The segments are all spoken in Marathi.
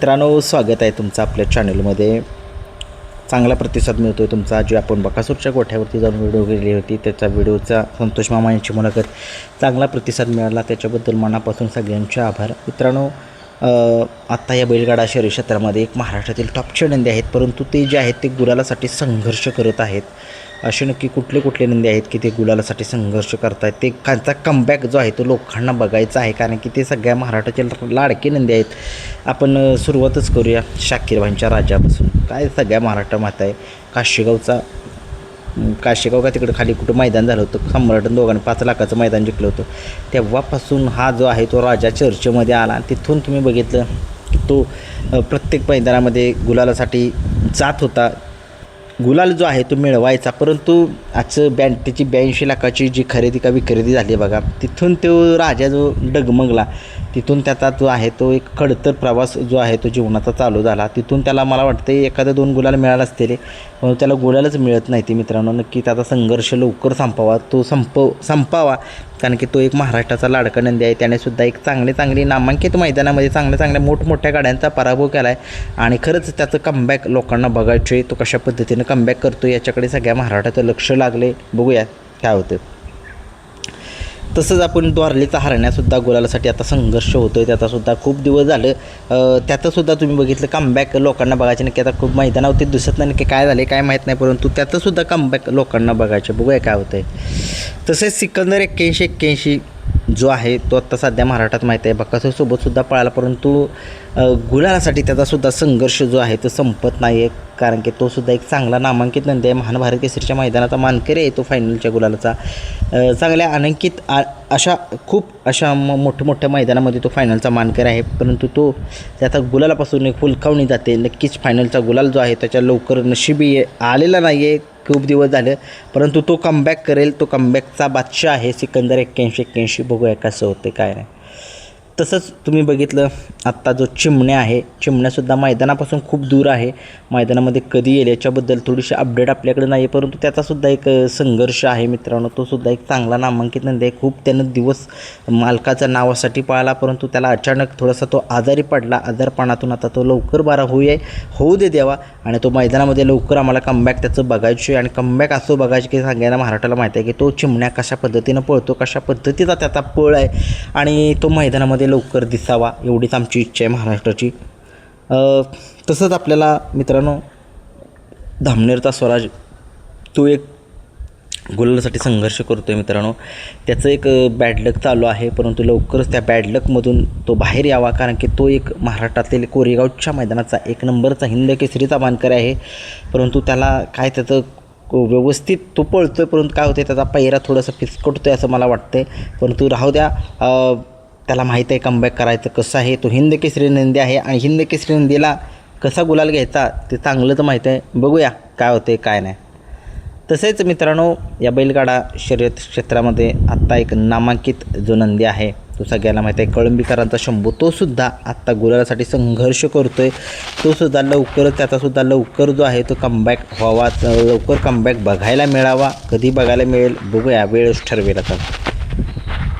मित्रांनो, स्वागत आहे तुमचं आपल्या चॅनलमध्ये. चांगला प्रतिसाद मिळतो आहे तुमचा. जे आपण बकासूरच्या गोठ्यावरती जाऊन व्हिडिओ केली होती त्याचा व्हिडिओचा संतोष मामा यांची मुलाखत चांगला प्रतिसाद मिळाला, त्याच्याबद्दल मनापासून सगळ्यांचे आभार. मित्रांनो, आत्ता या बैलगाडा शर्यत क्षेत्रामध्ये एक महाराष्ट्रातील टॉपचे नंदी आहेत, परंतु ते जे आहेत ते गुलालासाठी संघर्ष करत आहेत. असे नक्की कुठले नंदी आहेत की ते गुलालासाठी संघर्ष करत आहेत. ते त्यांचा कमबॅक जो आहे तो लोकांना बघायचा आहे, कारण की ते सगळ्या महाराष्ट्राचे लाडके नंदी आहेत. आपण सुरुवातच करूया शाकीरभाईंच्या राजापासून. काय सगळ्या महाराष्ट्र माता आहे. काशेगाव का तिकडं खाली कुठं मैदान झालं होतं, सम्राटन दोघांनी 5 लाखाचं मैदान जिंकलं होतं, तेव्हापासून हा जो आहे तो राजा चर्चेमध्ये आला. तिथून तुम्ही बघितलं की तो प्रत्येक मैदानामध्ये गुलालासाठी जात होता. गुलाल जो आहे तो मिळवायचा, परंतु आजचं त्याची 82 लाखाची जी खरेदी का विक्रेती झाली बघा, तिथून तो राजा जो डगमगला, तिथून त्याचा जो आहे तो एक खडतर प्रवास जो आहे तो जीवनाचा चालू झाला. तिथून त्याला मला वाटतं एखादं 2 गुलाल मिळाला असतील, पण त्याला गुलालच मिळत नाही. ते मित्रांनो, नक्की त्याचा संघर्ष लवकर संपावा, तो संपावा, कारण की तो एक महाराष्ट्राचा लाडका नंदी आहे. त्यानेसुद्धा एक चांगली नामांकित मैदानामध्ये चांगल्या मोठमोठ्या गाड्यांचा पराभव केला आहे. आणि खरंच त्याचं कमबॅक लोकांना बघायचं आहे. तो कशा पद्धतीनं कमबॅक करतो याच्याकडे सगळ्या महाराष्ट्राचं लक्ष लागले. बघूया काय होतं. तसंच आपण द्वारलीचा हरण्यासुद्धा गुलालासाठी आता संघर्ष होतो आहे. त्याचासुद्धा खूप दिवस झालं. त्याचंसुद्धा तुम्ही बघितलं कमबॅक लोकांना बघायचे. नक्की आता खूप मैदानावरती दिसत नाही, नक्की काय झाले काय माहीत नाही, परंतु त्याचंसुद्धा कमबॅक लोकांना बघायचे. बघूया काय होतं आहे. तसेच सिकंदर 81 जो आहे तो आत्ता सध्या महाराष्ट्रात माहीत आहे, बकासूरसोबतसुद्धा पळाला, परंतु गुलालासाठी त्याचासुद्धा संघर्ष जो आहे तो संपत नाही आहे, कारण की तोसुद्धा एक चांगला नामांकित नंदी आहे. महान भारत केसरीच्या मैदानाचा मानकरी आहे तो, फायनलच्या गुलालाचा. चांगल्या अनांकित खूप अशा मोठ्या मैदानामध्ये तो फायनलचा मानकरी आहे, परंतु तो त्याचा गुलालापासून एक फुलकावणी जाते. नक्कीच फायनलचा गुलाल जो आहे त्याच्या लवकर नशिबी आलेला नाही आहे, खूप दिवस झाले, परंतु तो कमबॅक करेल. तो कमबॅकचा बादशाह आहे सिकंदर 81. बघूया कसं होते काय नाही. तसंच तुम्ही बघितलं आत्ता जो चिमण्या आहे, चिमण्यासुद्धा मैदानापासून खूप दूर आहे. मैदानामध्ये कधी येईल याच्याबद्दल थोडीशी अपडेट आपल्याकडे नाही आहे, परंतु त्याचासुद्धा एक संघर्ष आहे मित्रांनो. तोसुद्धा एक चांगला नामांकित नंदी आहे. खूप त्यानं दिवस मालकाच्या नावासाठी पाळला, परंतु त्याला अचानक थोडासा तो आजारी पडला. आजारपणातून आता तो लवकर बरा होऊ दे देवा, आणि तो मैदानामध्ये लवकर आम्हाला कमबॅक त्याचं बघायचं आहे. आणि कमबॅक असं बघायचं की सगळ्यांना महाराष्ट्राला माहिती आहे की तो चिमण्या कशा पद्धतीनं पळतो, कशा पद्धतीचा त्याचा पळ आहे, आणि तो मैदानामध्ये लवकर दिसावा एवढीच आमची इच्छा आहे महाराष्ट्राची. तसंच आपल्याला मित्रांनो धामनेरचा स्वराज तो एक गुलालासाठी संघर्ष करतो आहे मित्रांनो. त्याचं एक बॅड लक चालू आहे, परंतु लवकरच त्या बॅड लकमधून तो बाहेर यावा, कारण की तो एक महाराष्ट्रातील कोरेगावच्या मैदानाचा 1 नंबरचा हिंद केसरीचा मानकरी आहे. परंतु त्याला काय त्याचं व्यवस्थित तो पळतो आहे, परंतु काय होते त्याचा पहिरा थोडासा फिसकटतो आहे असं मला वाटतं. परंतु राहू द्या, त्याला माहीत आहे कमबॅक करायचं कसं आहे. तो हिंद केसरी नंदी आहे, आणि हिंद केसरी नंदीला कसा गुलाल घ्यायचा ते चांगलं तर माहीत आहे. बघूया काय होते काय नाही. तसेच मित्रांनो, या बैलगाडा शर्यत क्षेत्रामध्ये आत्ता एक नामांकित जो नंदी आहे तो सगळ्यांना माहीत आहे, कळंबीकरांचा शंभू. तोसुद्धा आत्ता गुलालासाठी संघर्ष करतो आहे. तोसुद्धा लवकरच त्याचासुद्धा लवकर जो आहे तो कमबॅक व्हावा, लवकर कमबॅक बघायला मिळावा. कधी बघायला मिळेल बघूया, वेळच ठरवेल आता.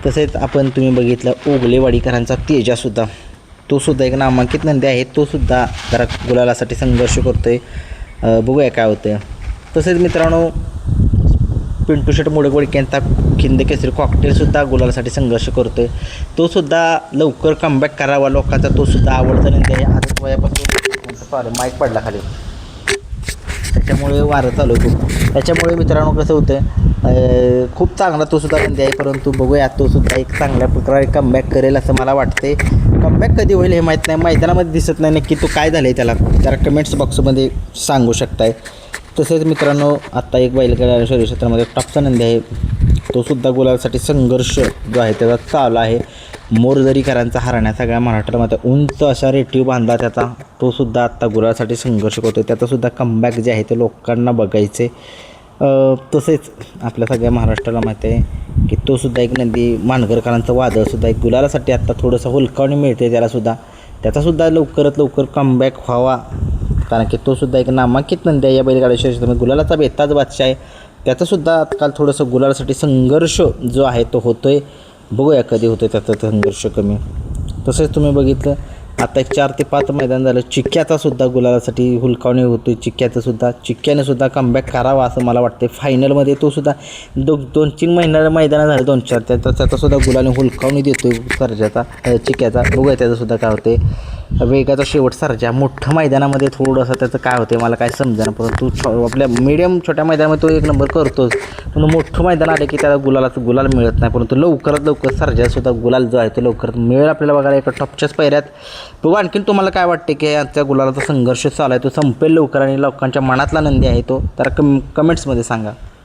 तसेच आपण तुम्ही बघितलं ओगलेवाडीकरांचा तेजासुद्धा, तोसुद्धा एक नामांकित नंदी आहे. तोसुद्धा जरा गुलालासाठी संघर्ष करतो आहे. बघूया काय होतं आहे. तसेच मित्रांनो, पिंटू शेट मोडकवाडी यांचा हिंद केसरी कॉकटेलसुद्धा गुलालासाठी संघर्ष करतो आहे. तोसुद्धा लवकर कमबॅक करावा लोकांचा, तोसुद्धा आवडता नंदी आहे. आजच वयापासून माईक पडला खाली, त्याच्यामुळे वारं चालू होतो. त्याच्यामुळे मित्रांनो कसं होतं, खूप चांगला तोसुद्धा नंदी आहे, परंतु बघूया तोसुद्धा एक चांगल्या प्रकारे कमबॅक करेल असं मला वाटते. कमबॅक कधी होईल हे माहीत नाही, मैदानामध्ये दिसत नाही नक्की तो काय झालं आहे त्याला, जरा कमेंट्स बॉक्समध्ये सांगू शकताय. तसेच मित्रांनो, आत्ता एक बैलगाडा शर्यत क्षेत्रामध्ये टॉपचा नंदी आहे, तोसुद्धा गुलालासाठी संघर्ष जो आहे त्याचा चालू आहे. मोरदरीकरांचा हरण्या सगळ्या महाराष्ट्रामध्ये उंच अशा रेटीव बांधला त्याचा, तोसुद्धा आत्ता गुलालासाठी संघर्ष करतो. त्याचासुद्धा कमबॅक जे आहे ते लोकांना बघायचे. तसेच आपल्या सगळ्या महाराष्ट्राला माहिती आहे की तोसुद्धा एक नंदी मानगरकरांचं वादळसुद्धा एक गुलालासाठी आत्ता थोडंसं हुलकावणी मिळते त्याचासुद्धा लवकरात लवकर कमबॅक व्हावा, कारण की तोसुद्धा एक नामांकित नंदी आहे या बैलगाडा शर्यतीमध्ये. गुलालाचा बेताज बादशाह आहे. त्याचासुद्धा आजकाल थोडंसं गुलालासाठी संघर्ष जो आहे तो होतो आहे. बघूया कधी होतो त्याचा संघर्ष कमी. तसेच तुम्ही बघितलं आता एक 4 ते 5 मैदान झालं. चिक्क्याचा सुद्धा गुलालासाठी हुलकावणी होतो. चिक्क्याने सुद्धा कमबॅक करावा असं मला वाटते. फायनलमध्ये तो सुद्धा 2-3 मैदानं झाले 2-4 त्याचा सुद्धा गुलाने हुलकावणी देतो चिक्क्याचा. बघूया त्याचं सुद्धा काय होते. वेगाचा शेवट सर्जा मोठ्या मैदानामध्ये थोडंसं त्याचं काय होते मला काय समजेना, परंतु आपल्या मीडियम छोट्या मैदानामध्ये तो 1 नंबर करतोच. पण मोठं मैदान आले की त्याला गुलाल मिळत नाही, परंतु लवकरात लवकर सर्जासुद्धा गुलाल जो आहे तो लवकरात मिळेल आपल्याला बघायला एका टॉपच्याच पायऱ्यात. बघू आणखीन तुम्हाला काय वाटते की यांच्या गुलालाचा संघर्ष चालू आहे तो संपेल लवकर आणि लोकांच्या मनातला नंदी आहे तो, तर कमेंट्समध्ये सांगा.